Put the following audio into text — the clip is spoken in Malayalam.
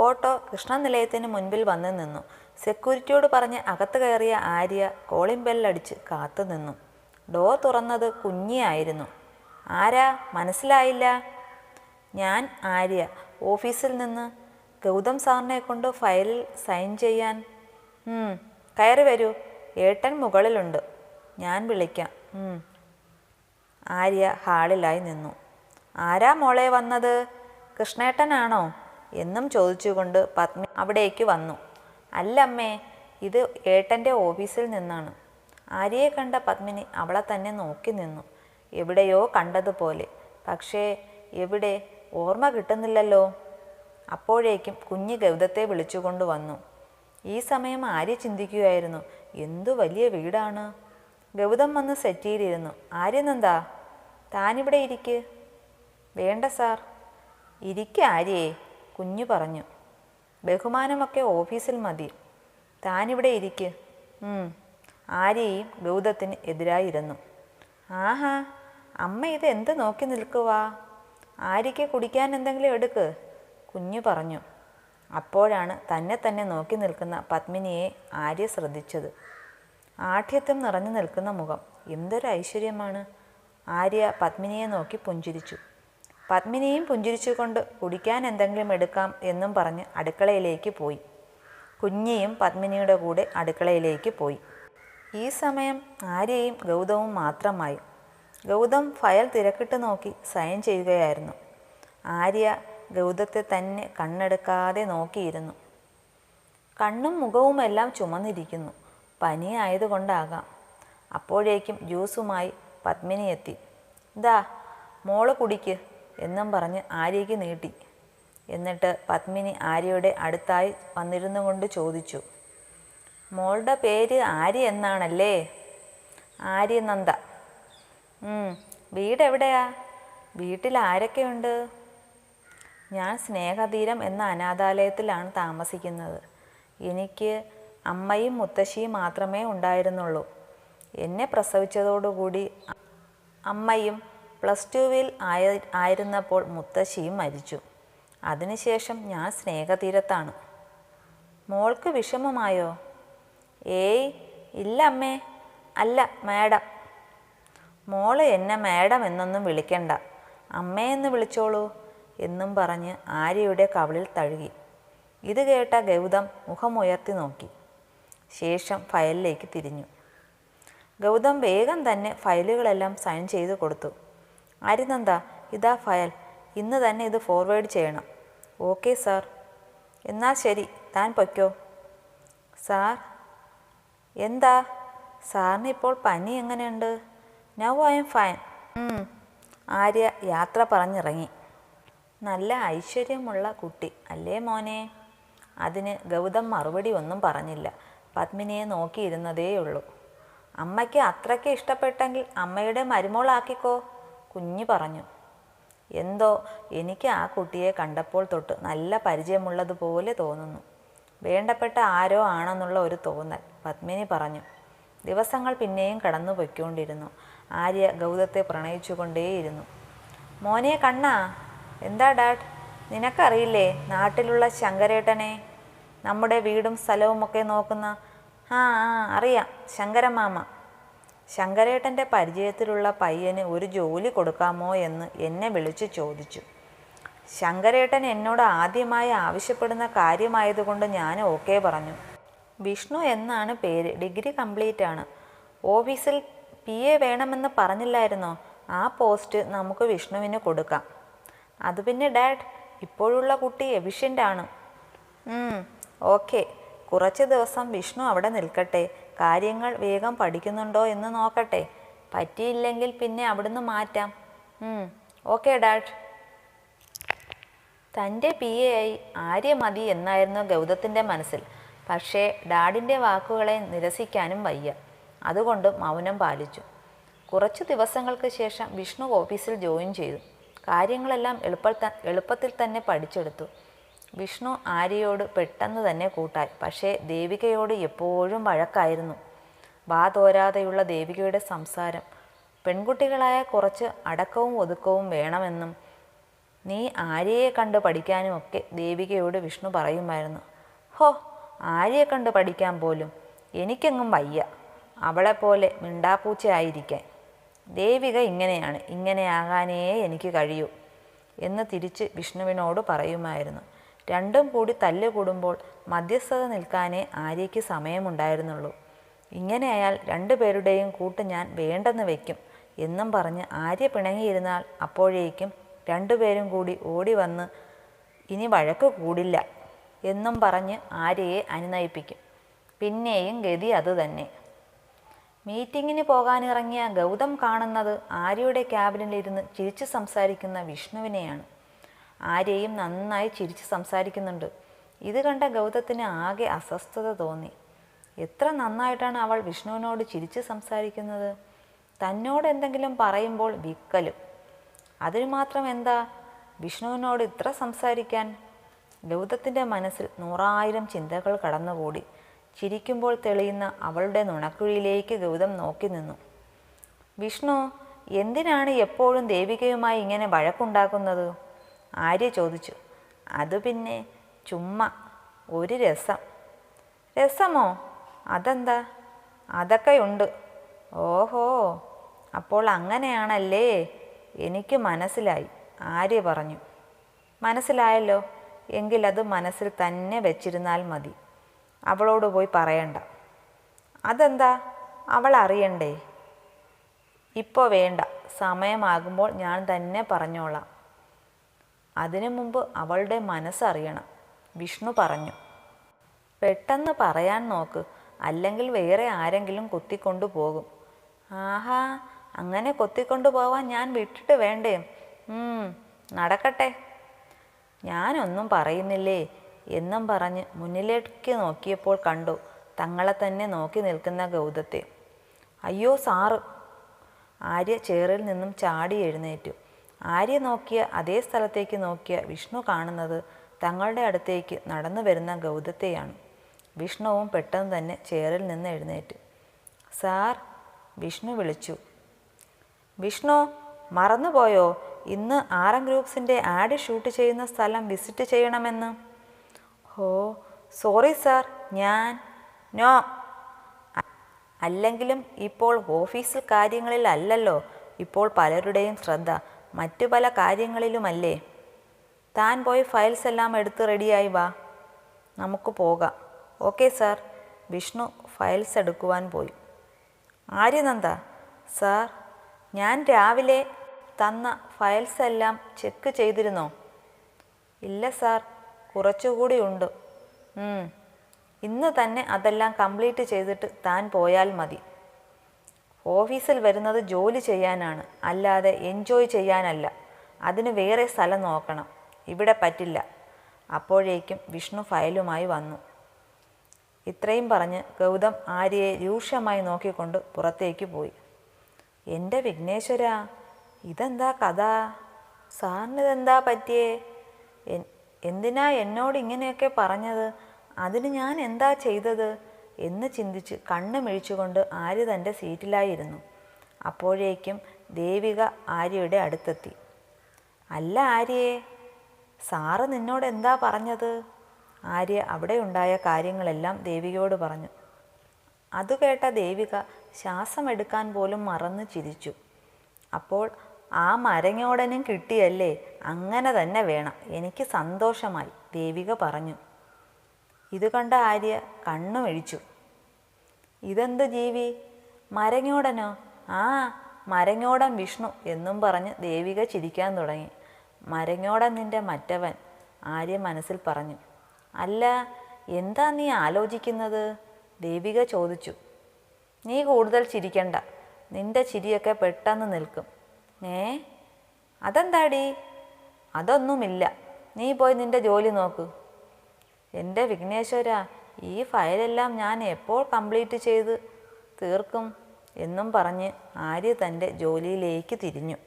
ഓട്ടോ കൃഷ്ണനിലയത്തിന് മുൻപിൽ വന്നു നിന്നു. സെക്യൂരിറ്റിയോട് പറഞ്ഞ് അകത്ത് കയറിയ ആര്യ കോളിംഗ് ബെല്ലടിച്ച് കാത്തു നിന്നു. ഡോർ തുറന്നത് കുഞ്ഞിയായിരുന്നു. ആരാ, മനസ്സിലായില്ല? ഞാൻ ആര്യ, ഓഫീസിൽ നിന്ന്. ഗൗതം സാറിനെ കൊണ്ട് ഫയലിൽ സൈൻ ചെയ്യാൻ. കയറി വരൂ, ഏട്ടൻ മുകളിലുണ്ട്, ഞാൻ വിളിക്കാം. ആര്യ ഹാളിലായി നിന്നു. ആരാ മോളെ വന്നത്? കൃഷ്ണേട്ടനാണോ എന്നും ചോദിച്ചുകൊണ്ട് പത്നി അവിടേക്ക് വന്നു. അല്ലമ്മേ, ഇത് ഏട്ടൻ്റെ ഓഫീസിൽ നിന്നാണ്. ആര്യയെ കണ്ട പത്മിനി അവളെ തന്നെ നോക്കി നിന്നു. എവിടെയോ കണ്ടതുപോലെ, പക്ഷേ എവിടെ, ഓർമ്മ കിട്ടുന്നില്ലല്ലോ. അപ്പോഴേക്കും കുഞ്ഞ് ഗൗതത്തെ വിളിച്ചുകൊണ്ട് വന്നു. ഈ സമയം ആര്യ ചിന്തിക്കുകയായിരുന്നു, എന്തു വലിയ വീടാണ്. ഗൗതം വന്ന് സെറ്റിയിലിരുന്നു. ആര്യനെന്താ, താനിവിടെ ഇരിക്ക്. വേണ്ട സാർ. ഇരിക്ക ആര്യയെ, കുഞ്ഞു പറഞ്ഞു. ബഹുമാനമൊക്കെ ഓഫീസിൽ മതി, താനിവിടെ ഇരിക്ക്. ആര്യയും ഗൗതത്തിന് എതിരായിരുന്നു. ആഹാ, അമ്മ ഇത് എന്ത് നോക്കി നിൽക്കുവാ? ആര്യയ്ക്ക് കുടിക്കാൻ എന്തെങ്കിലും എടുക്ക്, കുഞ്ഞു പറഞ്ഞു. അപ്പോഴാണ് തന്നെ നോക്കി നിൽക്കുന്ന പത്മിനിയെ ആര്യ ശ്രദ്ധിച്ചത്. ആഠ്യത്വം നിറഞ്ഞു നിൽക്കുന്ന മുഖം, എന്തൊരു ഐശ്വര്യമാണ്. ആര്യ പത്മിനിയെ നോക്കി പുഞ്ചിരിച്ചു. പത്മിനിയും പുഞ്ചിരിച്ചുകൊണ്ട് കുടിക്കാൻ എന്തെങ്കിലും എടുക്കാം എന്നും പറഞ്ഞ് അടുക്കളയിലേക്ക് പോയി. കുഞ്ഞിയും പത്മിനിയുടെ കൂടെ അടുക്കളയിലേക്ക് പോയി. ഈ സമയം ആര്യയും ഗൗതവും മാത്രമായി. ഗൗതം ഫയൽ തിരക്കിട്ട് നോക്കി സൈൻ ചെയ്യുകയായിരുന്നു. ആര്യ ഗൗതത്തെ തന്നെ കണ്ണെടുക്കാതെ നോക്കിയിരുന്നു. കണ്ണും മുഖവുമെല്ലാം ചുമന്നിരിക്കുന്നു. പനി ആയതുകൊണ്ടാകാം. അപ്പോഴേക്കും ജ്യൂസുമായി പത്മിനി എത്തി. ദാ മോള് കുടിക്ക് എന്നും പറഞ്ഞ് ആര്യയ്ക്ക് നീട്ടി. എന്നിട്ട് പത്മിനി ആര്യയുടെ അടുത്തായി വന്നിരുന്നു കൊണ്ട് ചോദിച്ചു, മോളുടെ പേര് ആര്യ എന്നാണല്ലേ? ആര്യനന്ദ. വീടെവിടെയാ? വീട്ടിൽ ആരൊക്കെയുണ്ട്? ഞാൻ സ്നേഹതീരം എന്ന അനാഥാലയത്തിലാണ് താമസിക്കുന്നത്. എനിക്ക് അമ്മയും മുത്തശ്ശിയും മാത്രമേ ഉണ്ടായിരുന്നുള്ളൂ. എന്നെ പ്രസവിച്ചതോടുകൂടി അമ്മയും +2 ആയിരുന്നപ്പോൾ മുത്തശ്ശിയും മരിച്ചു. അതിനുശേഷം ഞാൻ സ്നേഹതീരത്താണ്. മോൾക്ക് വിഷമമായോ? ഏയ് ഇല്ല അമ്മേ. അല്ല മാഡം. മോള് എന്നെ മാഡം എന്നൊന്നും വിളിക്കണ്ട, അമ്മയെന്ന് വിളിച്ചോളൂ എന്നും പറഞ്ഞ് ആര്യയുടെ കവിളിൽ തഴുകി. ഇത് കേട്ട ഗൗതം മുഖമുയർത്തി നോക്കി. ശേഷം ഫയലിലേക്ക് തിരിഞ്ഞു. ഗൗതം വേഗം തന്നെ ഫയലുകളെല്ലാം സൈൻ ചെയ്തു കൊടുത്തു. ആര്യനന്ദ, ഇതാ ഫയൽ, ഇന്ന് തന്നെ ഇത് ഫോർവേഡ് ചെയ്യണം. Okay sir. എന്നാൽ ശരി, താൻ പൊയ്ക്കോ. സാർ. എന്താ? സാറിന് ഇപ്പോൾ പനി എങ്ങനെയുണ്ട്? Now I am fine. Arya യാത്ര പറഞ്ഞിറങ്ങി. നല്ല ഐശ്വര്യമുള്ള കുട്ടി അല്ലേ മോനെ? അതിന് ഗൗതം മറുപടി ഒന്നും പറഞ്ഞില്ല. പത്മിനിയെ നോക്കിയിരുന്നതേയുള്ളൂ. അമ്മയ്ക്ക് അത്രയ്ക്ക് ഇഷ്ടപ്പെട്ടെങ്കിൽ അമ്മയുടെ മരുമോളാക്കിക്കോ, കുഞ്ഞു പറഞ്ഞു. എന്തോ എനിക്ക് ആ കുട്ടിയെ കണ്ടപ്പോൾ തൊട്ട് നല്ല പരിചയമുള്ളതുപോലെ തോന്നുന്നു. വേണ്ടപ്പെട്ട ആരോ ആണെന്നുള്ള ഒരു തോന്നൽ, പത്മിനി പറഞ്ഞു. ദിവസങ്ങൾ പിന്നെയും കടന്നു പൊയ്ക്കൊണ്ടിരുന്നു. ആര്യ ഗൗതത്തെ പ്രണയിച്ചുകൊണ്ടേയിരുന്നു. മോനെ കണ്ണാ. എന്താ ഡാഡ്? നിനക്കറിയില്ലേ നാട്ടിലുള്ള ശങ്കരേട്ടനെ, നമ്മുടെ വീടും സ്ഥലവുമൊക്കെ നോക്കുന്ന? ആ അറിയാം, ശങ്കരമാമ. ശങ്കരേട്ടൻ്റെ പരിചയത്തിലുള്ള പയ്യന് ഒരു ജോലി കൊടുക്കാമോ എന്ന് എന്നെ വിളിച്ചു ചോദിച്ചു. ശങ്കരേട്ടൻ എന്നോട് ആദ്യമായി ആവശ്യപ്പെടുന്ന കാര്യമായതുകൊണ്ട് ഞാൻ ഓക്കെ പറഞ്ഞു. വിഷ്ണു എന്നാണ് പേര്, ഡിഗ്രി കംപ്ലീറ്റ് ആണ്. ഓഫീസിൽ PA വേണമെന്ന് പറഞ്ഞില്ലായിരുന്നോ? ആ പോസ്റ്റ് നമുക്ക് വിഷ്ണുവിന് കൊടുക്കാം. അത് പിന്നെ ഡാഡ്, ഇപ്പോഴുള്ള കുട്ടി എഫിഷ്യൻ്റ് ആണ്. ഓക്കെ, കുറച്ച് ദിവസം വിഷ്ണു അവിടെ നിൽക്കട്ടെ, കാര്യങ്ങൾ വേഗം പഠിക്കുന്നുണ്ടോ എന്ന് നോക്കട്ടെ. പറ്റിയില്ലെങ്കിൽ പിന്നെ അവിടുന്ന് മാറ്റാം. Okay dad. തൻ്റെ PA ആയി ആര്യ മതി എന്നായിരുന്നു ഗൗതത്തിൻ്റെ മനസ്സിൽ. പക്ഷേ ഡാഡിൻ്റെ വാക്കുകളെ നിരസിക്കാനും വയ്യ. അതുകൊണ്ട് മൗനം പാലിച്ചു. കുറച്ചു ദിവസങ്ങൾക്ക് ശേഷം വിഷ്ണു ഓഫീസിൽ ജോയിൻ ചെയ്തു. കാര്യങ്ങളെല്ലാം എളുപ്പത്തിൽ തന്നെ പഠിച്ചെടുത്തു. വിഷ്ണു ആര്യയോട് പെട്ടെന്ന് തന്നെ കൂട്ടായി. പക്ഷേ ദേവികയോട് എപ്പോഴും വഴക്കായിരുന്നു. വാ തോരാതെയുള്ള ദേവികയുടെ സംസാരം. പെൺകുട്ടികളായ കുറച്ച് അടക്കവും ഒതുക്കവും വേണമെന്നും നീ ആര്യയെ കണ്ട് പഠിക്കാനുമൊക്കെ ദേവികയോട് വിഷ്ണു പറയുമായിരുന്നു. ഹോ, ആര്യയെ കണ്ട് പഠിക്കാൻ പോലും എനിക്കെങ്ങും വയ്യ, അവളെപ്പോലെ മിണ്ടാപ്പൂച്ചയായിരിക്കാൻ. ദേവിക ഇങ്ങനെയാണ്, ഇങ്ങനെയാകാനേ എനിക്ക് കഴിയൂ എന്ന് തിരിച്ച് വിഷ്ണുവിനോട് പറയുമായിരുന്നു. രണ്ടും കൂടി തല്ലുകൂടുമ്പോൾ മധ്യസ്ഥത നിൽക്കാനേ ആര്യയ്ക്ക് സമയമുണ്ടായിരുന്നുള്ളൂ. ഇങ്ങനെയായാൽ രണ്ടുപേരുടെയും കൂട്ട് ഞാൻ വേണ്ടെന്ന് വയ്ക്കും എന്നും പറഞ്ഞ് ആര്യ പിണങ്ങിയിരുന്നാൽ അപ്പോഴേക്കും രണ്ടുപേരും കൂടി ഓടി വന്ന് ഇനി വഴക്ക് കൂടില്ല എന്നും പറഞ്ഞ് ആര്യയെ അനുനയിപ്പിക്കും. പിന്നെയും ഗതി അതുതന്നെ. മീറ്റിങ്ങിന് പോകാനിറങ്ങിയ ഗൗതം കാണുന്നത് ആര്യയുടെ ക്യാബിനിലിരുന്ന് ചിരിച്ചു സംസാരിക്കുന്ന വിഷ്ണുവിനെയാണ്. ആര്യയും നന്നായി ചിരിച്ചു സംസാരിക്കുന്നുണ്ട്. ഇത് കണ്ട ഗൗതത്തിന് ആകെ അസ്വസ്ഥത തോന്നി. എത്ര നന്നായിട്ടാണ് അവൾ വിഷ്ണുവിനോട് ചിരിച്ചു സംസാരിക്കുന്നത്. തന്നോട് എന്തെങ്കിലും പറയുമ്പോൾ വിക്കലും. അതിനു മാത്രം എന്താ വിഷ്ണുവിനോട് ഇത്ര സംസാരിക്കാൻ? ഗൗതത്തിൻ്റെ മനസ്സിൽ 100,000 ചിന്തകൾ കടന്നുകൂടി. ചിരിക്കുമ്പോൾ തെളിയുന്ന അവളുടെ നുണക്കുഴിയിലേക്ക് ഗൗതം നോക്കി നിന്നു. വിഷ്ണു, എന്തിനാണ് എപ്പോഴും ദേവികയുമായി ഇങ്ങനെ വഴക്കുണ്ടാക്കുന്നത്? ആര്യ ചോദിച്ചു. അത് പിന്നെ ചുമ്മാ ഒരു രസം. രസമോ? അതെന്താ? അതൊക്കെയുണ്ട്. ഓഹോ, അപ്പോൾ അങ്ങനെയാണല്ലേ, എനിക്ക് മനസ്സിലായി, ആര്യ പറഞ്ഞു. മനസ്സിലായല്ലോ, എങ്കിലത് മനസ്സിൽ തന്നെ വെച്ചിരുന്നാൽ മതി. അവളോട് പോയി പറയണ്ട. അതെന്താ? അവൾ അറിയണ്ടേ? ഇപ്പോൾ വേണ്ട, സമയമാകുമ്പോൾ ഞാൻ തന്നെ പറഞ്ഞോളാം. അതിനു മുമ്പ് അവളുടെ മനസ്സറിയണം, വിഷ്ണു പറഞ്ഞു. പെട്ടെന്ന് പറയാൻ നോക്ക്, അല്ലെങ്കിൽ വേറെ ആരെങ്കിലും കൊത്തിക്കൊണ്ടു പോകും. ആഹാ, അങ്ങനെ കൊത്തിക്കൊണ്ടു പോവാൻ ഞാൻ വിട്ടിട്ട് വേണ്ടേ? നടക്കട്ടെ. ഞാനൊന്നും പറയുന്നില്ലേ എന്നും പറഞ്ഞ് മുന്നിലേക്ക് നോക്കിയപ്പോൾ കണ്ടു തങ്ങളെ തന്നെ നോക്കി നിൽക്കുന്ന ഗൗതത്തെ. അയ്യോ സാറ്! ആര്യ ചെയറിൽ നിന്നും ചാടി എഴുന്നേറ്റു. ആര്യ നോക്കിയ അതേ സ്ഥലത്തേക്ക് നോക്കിയ വിഷ്ണു കാണുന്നത് തങ്ങളുടെ അടുത്തേക്ക് നടന്നു വരുന്ന ഗൗതത്തെയാണ്. വിഷ്ണുവും പെട്ടെന്ന് തന്നെ ചെയറിൽ നിന്ന് എഴുന്നേറ്റു. സാർ, വിഷ്ണു വിളിച്ചു. വിഷ്ണു, മറന്നുപോയോ ഇന്ന് RM ഗ്രൂപ്പ്സിൻ്റെ ആഡ് ഷൂട്ട് ചെയ്യുന്ന സ്ഥലം വിസിറ്റ് ചെയ്യണമെന്ന്? ഓ സോറി സാർ, നോ. അല്ലെങ്കിലും ഇപ്പോൾ ഓഫീസിൽ കാര്യങ്ങളിൽ അല്ലല്ലോ, ഇപ്പോൾ പലരുടെയും ശ്രദ്ധ മറ്റു പല കാര്യങ്ങളിലുമല്ലേ. താൻ പോയി ഫയൽസ് എല്ലാം എടുത്ത് റെഡിയായി വാ, നമുക്ക് പോകാം. Okay sir. വിഷ്ണു ഫയൽസ് എടുക്കുവാൻ പോയി. ആര്യനന്ദ സാർ, ഞാൻ രാവിലെ തന്ന ഫയൽസ് എല്ലാം ചെക്ക് ചെയ്തിരുന്നോ? ഇല്ല സാർ, കുറച്ചുകൂടി ഉണ്ട്. ഇന്ന് തന്നെ അതെല്ലാം കംപ്ലീറ്റ് ചെയ്തിട്ട് താൻ പോയാൽ മതി. ഓഫീസിൽ വരുന്നത് ജോലി ചെയ്യാനാണ്, അല്ലാതെ എൻജോയ് ചെയ്യാനല്ല. അതിന് വേറെ സ്ഥലം നോക്കണം, ഇവിടെ പറ്റില്ല. അപ്പോഴേക്കും വിഷ്ണു ഫയലുമായി വന്നു. ഇത്രയും പറഞ്ഞ് ഗൗതം ആര്യയെ രൂക്ഷമായി നോക്കിക്കൊണ്ട് പുറത്തേക്ക് പോയി. എൻ്റെ വിഘ്നേശ്വര, ഇതെന്താ കഥ? സാറിനിതെന്താ പറ്റിയേ? എന്തിനാ എന്നോട് ഇങ്ങനെയൊക്കെ പറഞ്ഞത്? അതിന് ഞാൻ എന്താ ചെയ്തത് എന്ന് ചിന്തിച്ച് കണ്ണ് മിഴിച്ചുകൊണ്ട് ആര്യ തൻ്റെ സീറ്റിലായിരുന്നു. അപ്പോഴേക്കും ദേവിക ആര്യയുടെ അടുത്തെത്തി. അല്ല ആര്യയെ, സാറ് നിന്നോട് എന്താ പറഞ്ഞത്? ആര്യ അവിടെ ഉണ്ടായ കാര്യങ്ങളെല്ലാം ദേവികയോട് പറഞ്ഞു. അത് കേട്ട ദേവിക ശ്വാസമെടുക്കാൻ പോലും മറന്ന് ചിരിച്ചു. അപ്പോൾ ആ മരങ്ങോടനും കിട്ടിയല്ലേ, അങ്ങനെ തന്നെ വേണം, എനിക്ക് സന്തോഷമായി, ദേവിക പറഞ്ഞു. ഇത് കണ്ട ആര്യ കണ്ണുമിഴിച്ചു. ഇതെന്ത് ജീവി? മരങ്ങോടനോ? ആ, മരങ്ങോടൻ വിഷ്ണു എന്നും പറഞ്ഞ് ദേവിക ചിരിക്കാൻ തുടങ്ങി. മരങ്ങോടൻ നിൻ്റെ മറ്റവൻ, ആര്യ മനസ്സിൽ പറഞ്ഞു. അല്ല, എന്താ നീ ആലോചിക്കുന്നത്? ദേവിക ചോദിച്ചു. നീ കൂടുതൽ ചിരിക്കണ്ട, നിന്റെ ചിരിയൊക്കെ പെട്ടെന്ന് നിൽക്കും. അതെന്താടി? അതൊന്നുമില്ല, നീ പോയി നിന്റെ ജോലി നോക്ക്. എൻ്റെ വിഘ്നേശ്വര, ഈ ഫയലെല്ലാം ഞാൻ എപ്പോൾ കംപ്ലീറ്റ് ചെയ്ത് തീർക്കും എന്നും പറഞ്ഞ് ആര്യ തൻ്റെ ജോലിയിലേക്ക് തിരിഞ്ഞു.